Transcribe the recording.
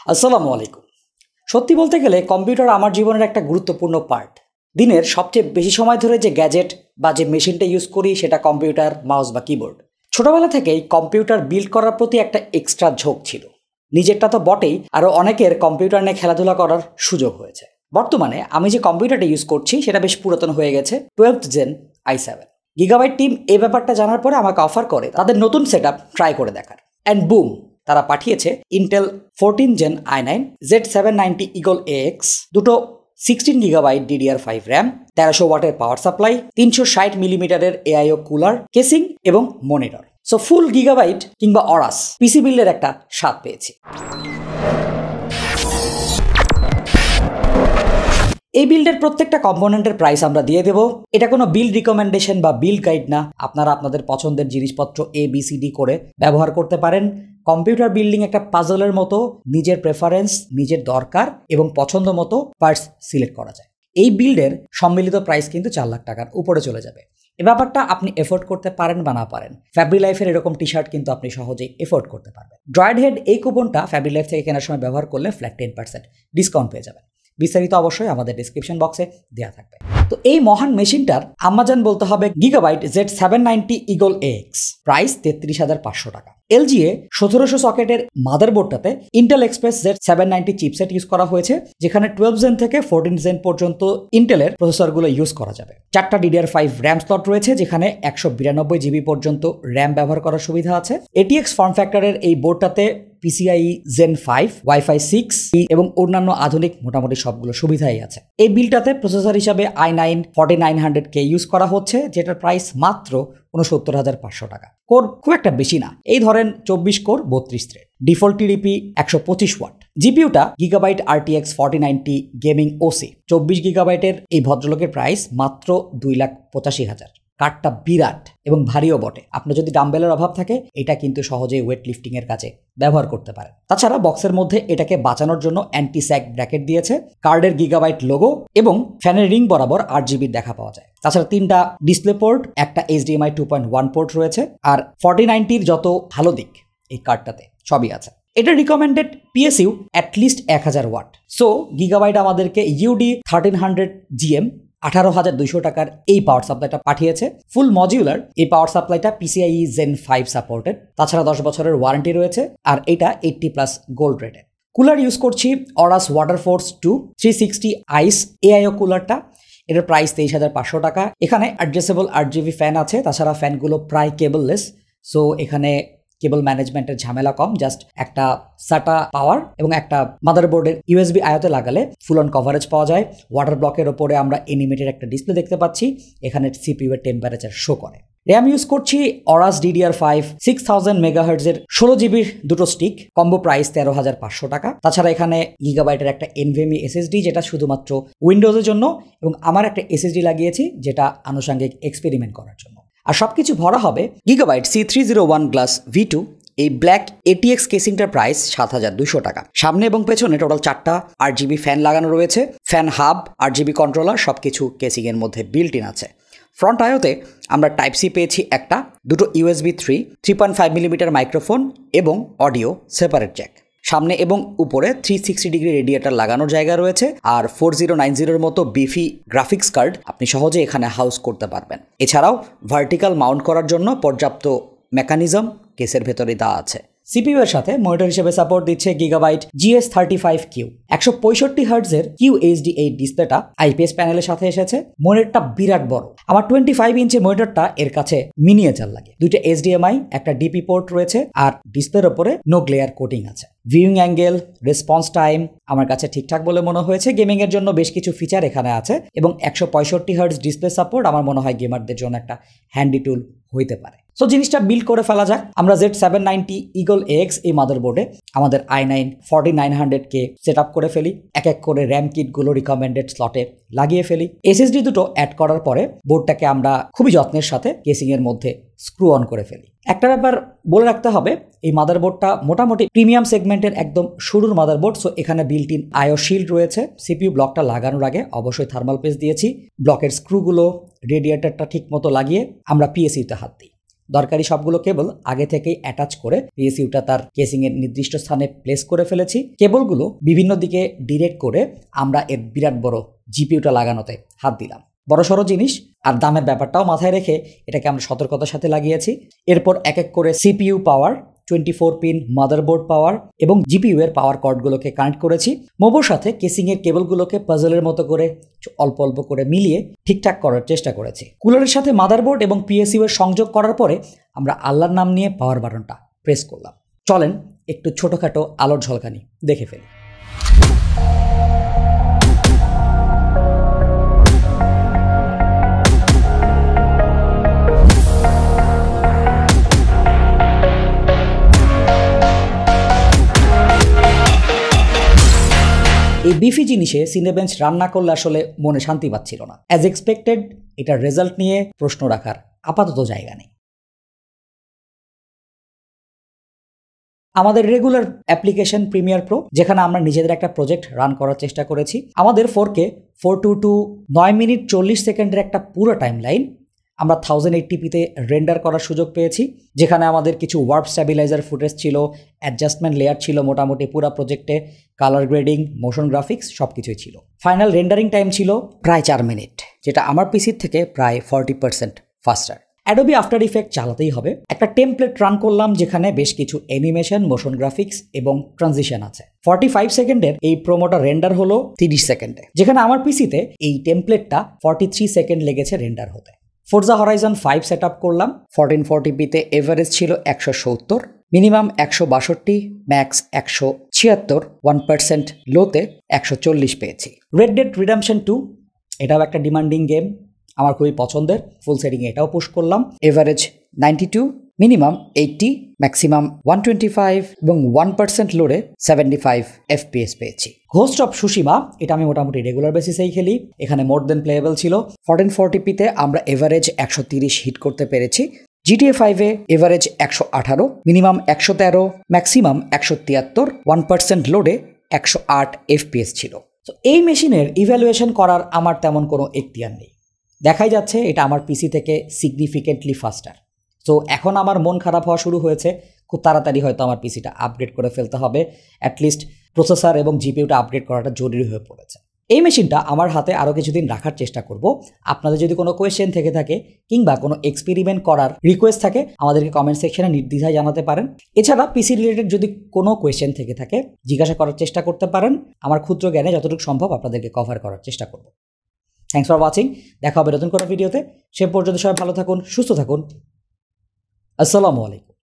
আসসালামু আলাইকুম। সত্যি বলতে গেলে কম্পিউটার আমার জীবনের একটা গুরুত্বপূর্ণ পার্ট। দিনের সবচেয়ে বেশি সময় ধরে যে গ্যাজেট বা যে মেশিনটা ইউজ করি সেটা কম্পিউটার, মাউস বা কিবোর্ড। ছোটবেলা থেকেই কম্পিউটার বিল্ড করার প্রতি একটা এক্সট্রা ঝোঁক ছিল। নিজেরটা তো বটেই, আরও অনেকের কম্পিউটার নিয়ে খেলাধুলা করার সুযোগ হয়েছে। বর্তমানে আমি যে কম্পিউটারটা ইউজ করছি সেটা বেশ পুরাতন হয়ে গেছে, 12th gen i7। Gigabyte team এই ব্যাপারটা জানার পরে আমাকে অফার করে তাদের নতুন সেট আপ ট্রাই করে দেখার, অ্যান্ড বুম, তারা পাঠিয়েছে Intel 14 gen i9 Z790 Eagle AX, দুটো 16 গিগাবাইট DDR5 র্যাম, 1300 ওয়াটের পাওয়ার সাপ্লাই, 360 মিলিমিটারের AIO কুলার, কেসিং এবং মনিটর। সো ফুল গিগাবাইট কিংবা অরাস পিসি বিল্ডের একটা স্বাদ পেয়েছি। এই বিল্ডের প্রত্যেকটা কম্পোনেন্টের প্রাইস আমরা দিয়ে দেব। এটা কোনো বিল্ড রিকমেন্ডেশন বা বিল্ড গাইড না। আপনারা আপনাদের পছন্দের জিনিসপত্র ABCD করে ব্যবহার করতে পারেন। কম্পিউটার বিল্ডিং একটা পাজলের মতো, নিজের প্রেফারেন্স, নিজের দরকার এবং পছন্দ মতো পার্টস সিলেক্ট করা যায়। এই বিল্ডের সম্মিলিত প্রাইস কিন্তু 4 লাখ টাকার উপরে চলে যাবে। এ ব্যাপারটা আপনি এফোর্ড করতে পারেন বা না পারেন, ফ্যাব্রি লাইফের এরকম টি শার্ট কিন্তু আপনি সহজেই এফোর্ড করতে পারবেন। ড্রয়েড হেড এই কুপনটা ফ্যাব্রি লাইফ থেকে কেনার সময় ব্যবহার করলে ফ্ল্যাট 10% ডিসকাউন্ট পেয়ে যাবেন। বিস্তারিত অবশ্যই আমাদের ডিসক্রিপশন বক্সে দেওয়া থাকবে। তো এই মহান মেশিনটার আম্মাজান বলতে হবে gigabyte Z790 Eagle AX, price 33,500 টাকা। LGA 1700 সকেটের মাদারবোর্ডটাতে ইন্টেল এক্সপ্রেস Z790 চিপসেট ইউজ করা হয়েছে, যেখানে 12 জেন থেকে 14 জেন পর্যন্ত ইন্টেলের প্রসেসরগুলো ইউজ করা যাবে। 4টা DDR5 র্যাম স্লট রয়েছে, যেখানে 192 জিবি পর্যন্ত র্যাম ব্যবহার করার সুবিধা আছে। ATX ফর্ম ফ্যাক্টরের এই বোর্ডটাতে PCIe Gen 5, Wi-Fi 6 এবং অন্যান্য আধুনিক মোটামুটি সবগুলো সুবিধাই আছে। এই বিলটাতে প্রসেসর হিসাবে i9 4900K ইউজ করা হচ্ছে, যেটার প্রাইস মাত্র 69,500 টাকা। কোর খুব একটা বেশি না, এই ধরেন 24 core 32 thread, default TDP 125 watt. জিপিউটা গিগাবাইট RTX 4090 গেমিং OC। 24 গিগাবাইটের এই ভদ্রলোকের প্রাইস মাত্র 2,85,000। কার্ডটা বিরাট এবং ভারীও বটে। আপনার যদি ডাম্বেলের অভাব থাকে, এটা কিন্তু সহজেই ওয়েট লিফটিং এর কাজে ব্যবহার করতে পারেন। তাছাড়া বক্সের মধ্যে এটাকে বাঁচানোর জন্য অ্যান্টি স্যাগ ব্র্যাকেট দিয়েছে, কার্ডের গিগাবাইট লোগো এবং ফ্যানের রিং বরাবর 8 জিবির দেখা পাওয়া যায়। তাছাড়া 3টা ডিসপ্লে পোর্ট, একটা HDMI 2.1 পোর্ট রয়েছে, আর 4090-র যত ভালো দিক এই কার্ডটাতে সবই আছে। এটা recommended PSU at least 1000 watt. So Gigabyte আমাদেরকে UD 1300 GM 18,200 টাকার এই পাওয়ার সাপ্লাইটা পাঠিয়েছে। ফুল মডিউলার এই পাওয়ার সাপ্লাইটা PCIe Gen 5 সাপোর্টেড। তাছাড়া 10 বছরের ওয়ারেন্টি রয়েছে, আর এটা 80+ গোল্ড রেটেড। কুলার ইউজ করছি অরাস ওয়াটারফোর্স 2 360 আইস AIO কুলারটা। এটার প্রাইস 23,500 টাকা। এখানে অ্যাডজাস্টেবল RGB ফ্যান আছে, তাছাড়া ফ্যানগুলো প্রায় কেবললেস। সো এখানে কেবল ম্যানেজমেন্টের ঝামেলা কম। জাস্ট একটা সাটা পাওয়ার এবং একটা মাদারবোর্ডের USB আয়তে লাগালে ফুল অন কভারেজ পাওয়া যায়। ওয়াটার ব্লকের ওপরে আমরা এনিমেটেড একটা ডিসপ্লে দেখতে পাচ্ছি, এখানে CPU এর টেম্পারেচার শো করে। র্যাম ইউজ করছি অরাস DDR5 6000 MHz এর 16 জিবির দুটো স্টিক, কম্বো প্রাইস 13,500 টাকা। তাছাড়া এখানে গিগাবাইটের একটা NVMe SSD, যেটা শুধুমাত্র উইন্ডোজের জন্য, এবং আমার একটা SSD লাগিয়েছি যেটা আনুষঙ্গিক এক্সপেরিমেন্ট করার জন্য। আর সবকিছু ভরা হবে গিগাবাইট C301 গ্লাস V2। এই ব্ল্যাক ATX কেসিংটার প্রাইস 7,200 টাকা। সামনে এবং পেছনে টোটাল 4টা RGB ফ্যান লাগানো রয়েছে, ফ্যান হাব, RGB কন্ট্রোলার সবকিছু কেসিং এর মধ্যে বিল্ট ইন আছে। ফ্রন্ট আয়োতে আমরা Type-C পেয়েছি একটা, দুটো USB 3, 3.5 মিলিমিটার মাইক্রোফোন এবং অডিও সেপারেট জ্যাক। সামনে এবং উপরে 360 ডিগ্রি রেডিয়েটার লাগানোর জায়গা রয়েছে, আর 4090-এর মতো বিফি গ্রাফিক্স কার্ড আপনি সহজে এখানে হাউস করতে পারবেন। এছাড়াও ভার্টিক্যাল মাউন্ট করার জন্য পর্যাপ্ত মেকানিজম কেসের ভেতরে দেওয়া আছে। CPU এর সাথে মনিটর হিসেবে সাপোর্ট দিচ্ছে গিগাবাইট GS35Q। 165 হার্টজের QHD এই ডিসপ্লেটা IPS প্যানেলের সাথে এসেছে। মনিটরটা বিরাট বড়, আমার 25 ইঞ্চি মনিটরটা এর কাছে মিনিয়েচার লাগে। দুইটা HDMI, একটা DP পোর্ট রয়েছে, আর ডিসপ্লের ওপরে নো গ্লেয়ার কোটিং আছে। ভিউইং অ্যাঙ্গেল, রেসপন্স টাইম আমার কাছে ঠিকঠাক বলে মনে হয়েছে। গেমিং এর জন্য বেশ কিছু ফিচার এখানে আছে, এবং 165 হার্টজ ডিসপ্লে সাপোর্ট আমার মনে হয় গেমারদের জন্য একটা হ্যান্ডি টুল হইতে পারে। সো জিনিসটা বিল্ড করে ফেলা যাক। আমরা Z790 Eagle AX এই মাদারবোর্ডে আমাদের i9 4900K সেট আপ করে ফেলি। এক এক করে র্যাম কিটগুলো রিকমেন্ডেড স্লটে লাগিয়ে ফেলি। SSD দুটো অ্যাড করার পরে বোর্ডটাকে আমরা খুবই যত্নের সাথে কেসিং এর মধ্যে স্ক্রু অন করে ফেলি। একটা ব্যাপার বলে রাখতে হবে, এই মাদারবোর্ডটা মোটামুটি প্রিমিয়াম সেগমেন্টের একদম শুরুর মাদারবোর্ড। সো এখানে বিল্ট ইন IO শিল্ড রয়েছে। CPU ব্লকটা লাগানোর আগে অবশ্যই থার্মাল পেস্ট দিয়েছি। ব্লকের স্ক্রুগুলো, রেডিয়েটারটা ঠিক মতো লাগিয়ে আমরা PSU-তে হাত দিই। দরকারি সবগুলো কেবল আগে থেকেই অ্যাটাচ করে পিএসইউটা তার কেসিংয়ের নির্দিষ্ট স্থানে প্লেস করে ফেলেছি। কেবলগুলো বিভিন্ন দিকে ডিরেক্ট করে আমরা এর বিরাট বড় জিপিইউটা লাগানোতে হাত দিলাম। বড়সড় জিনিস আর দামের ব্যাপারটাও মাথায় রেখে এটাকে আমরা সতর্কতার সাথে লাগিয়েছি। এরপর এক এক করে সিপিইউ পাওয়ার, 24 পিন মাদারবোর্ড পাওয়ার এবং জিপিইউ এর পাওয়ার কর্ডগুলোকে কানেক্ট করেছি। মোবোর সাথে কেসিংয়ের কেবলগুলোকে পাজলের মতো করে অল্প অল্প করে মিলিয়ে ঠিকঠাক করার চেষ্টা করেছি। কুলারের সাথে মাদারবোর্ড এবং পিএসইউ এর সংযোগ করার পরে আমরা আল্লাহর নাম নিয়ে পাওয়ার বাটনটা প্রেস করলাম। চলেন একটু ছোটোখাটো আলোর ঝলকানি দেখে ফেলি। এই বিফি জিনিসে সিনেবেঞ্চ রান না করলে আসলে মনে শান্তি পাচ্ছিল না। অ্যাজ এক্সপেক্টেড এটার রেজাল্ট নিয়ে প্রশ্ন রাখার আপাতত জায়গা নেই। আমাদের রেগুলার অ্যাপ্লিকেশন প্রিমিয়ার প্রো, যেখানে আমরা নিজেদের একটা প্রজেক্ট রান করার চেষ্টা করেছি, আমাদের 4K 422 9 মিনিট 40 সেকেন্ডের একটা পুরো টাইম লাইন আমরা 1080pতে রেন্ডার করার সুযোগ পেয়েছি, যেখানে আমাদের কিছু ওয়ার্প স্ট্যাবিলাইজার ফুটেজ ছিল, অ্যাডজাস্টমেন্ট লেয়ার ছিল, মোটামুটি পুরো প্রজেক্টে কালার গ্রেডিং, মোশন গ্রাফিক্স সব কিছুই ছিল। ফাইনাল রেন্ডারিং টাইম ছিল প্রায় 4 মিনিট, যেটা আমার পিসির থেকে প্রায় 40% ফাস্টার। অ্যাডোবি আফটার ইফেক্ট চালাতেই হবে। একটা টেমপ্লেট রান করলাম যেখানে বেশ কিছু অ্যানিমেশন, মোশন গ্রাফিক্স এবং ট্রানজিশন আছে। 45 সেকেন্ডের এই প্রোমোটা রেন্ডার হলো 30 সেকেন্ডে, যেখানে আমার পিসিতে এই টেমপ্লেটটা 43 সেকেন্ড লেগেছে রেন্ডার হতে। ফোর্জা হরাইজন 5 সেট আপ করলাম। 1440pতে এভারেজ ছিল 170, মিনিমাম 162, ম্যাক্স 176, 1% লোতে 140 পেয়েছি। রেড ডেড রিডেম্পশন 2 এটাও একটা ডিমান্ডিং গেম, আমার খুবই পছন্দের। ফুল সেটিংয়ে এটাও পুশ করলাম। এভারেজ 92, মিনিমাম 80, ম্যাক্সিমাম 125 এবং 1% লোডে 75 FPS পেয়েছি। ঘোস্ট অফ সুশিমা এটা আমি মোটামুটি রেগুলার বেসিসেই খেলি, এখানে মোর দেন প্লেয়েবল ছিল। 1440pতে আমরা এভারেজ 130 হিট করতে পেরেছি। GTA 5-এ এভারেজ 118, মিনিমাম 113, ম্যাক্সিমাম 173, 1% লোডে 108 FPS ছিল। তো এই মেশিনের ইভ্যালুয়েশন করার আমার তেমন কোনো এখতিয়ার নেই। দেখাই যাচ্ছে এটা আমার পিসি থেকে সিগনিফিকেন্টলি ফাস্টার। তো এখন আমার মন খারাপ হওয়া শুরু হয়েছে। খুব তাড়াতাড়ি হয়তো আমার পিসিটা আপগ্রেড করে ফেলতে হবে। অ্যাটলিস্ট প্রসেসর এবং জিপিইউটা আপগ্রেড করাটা জরুরি হয়ে পড়েছে। এই মেশিনটা আমার হাতে আরও কিছুদিন রাখার চেষ্টা করব। আপনাদের যদি কোনো কোয়েশ্চেন থেকে থাকে কিংবা কোনো এক্সপেরিমেন্ট করার রিকোয়েস্ট থাকে আমাদেরকে কমেন্ট সেকশনে নির্দ্বিধায় জানাতে পারেন। এছাড়া পিসি রিলেটেড যদি কোনো কোয়েশ্চেন থেকে থাকে জিজ্ঞাসা করার চেষ্টা করতে পারেন। আমার ক্ষুদ্র জ্ঞানে যতটুকু সম্ভব আপনাদেরকে কভার করার চেষ্টা করব। Thanks for watching. দেখা হবে নতুন কোনো ভিডিওতে। সে পর্যন্ত সবাই ভালো থাকুন, সুস্থ থাকুন। আসসালামু আলাইকুম।